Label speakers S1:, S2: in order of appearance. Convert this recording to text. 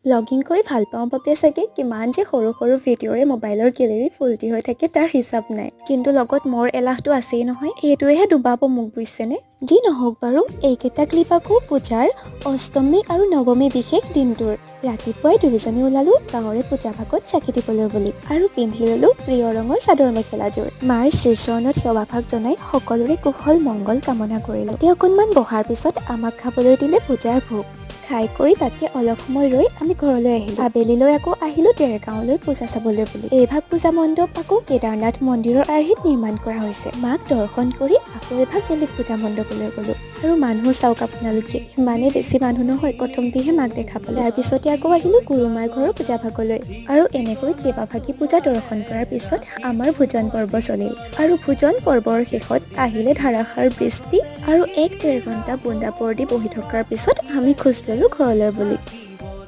S1: Blogging কৰি ভাল পাওঁ বাবে চাগে কিমান যে সৰু সৰু ভিডিঅ'ৰে মোবাইলৰ গেলেৰী ফুলটি হৈ থাকে তাৰ হিচাপ নাই। কিন্তু লগত মোৰ এলাহটো আছেই নহয়, সেইটোৱেহে ডুবাব মোক বুজিছেনে। যি নহওক বাৰু, এইকেইটা ক্লিপ আকৌ পূজাৰ অষ্টমী আৰু নৱমী বিশেষ দিনটোৰ। ৰাতিপুৱাই দুয়োজনী ওলালো গাঁৱৰে পূজা ভাগত চাকি দিবলৈ বুলি, আৰু পিন্ধি ললো প্ৰিয় ৰঙৰ চাদৰ মেখেলাযোৰ। মাৰ শ্ৰীচৰণত সেৱা ভাগ জনাই সকলোৰে কুশল মংগল কামনা কৰিলো। তেওঁ অকণমান বহাৰ পিছত আমাক খাবলৈ দিলে পূজাৰ ভোগ। খাই কৰি তাতে অলপ সময় ৰৈ আমি ঘৰলৈ আহিলো। আবেলিলৈ আকৌ আহিলো দেৰগাঁৱলৈ পূজা চাবলৈ বুলি। এইভাগ পূজা মণ্ডপ আকৌ কেদাৰনাথ মন্দিৰৰ আৰ্হিত নিৰ্মাণ কৰা হৈছে। মাক দৰ্শন কৰি আকৌ এভাগ বেলেগ পূজা মণ্ডপলৈ গলো। আৰু মানুহ চাওক আপোনালোকে, ইমানেই বেছি মানুহ নহয় প্ৰথমতেহে মাক দেখা পালো। তাৰপিছতে আকৌ আহিলো গুৰুমাৰ ঘৰৰ পূজা ভাগলৈ। আৰু এনেকৈ কেইবাভাগি পূজা দৰ্শন কৰাৰ পিছত আমাৰ ভোজন পৰ্ব চলিল। আৰু ভোজন পৰ্বৰ শেষত আহিলে ধাৰাসাৰ বৃষ্টি, আৰু 1-1.5 ঘণ্টা বুন্দা পৰদি বহি থকাৰ পিছত আমি খোজ ললো ঘৰলৈ বুলি।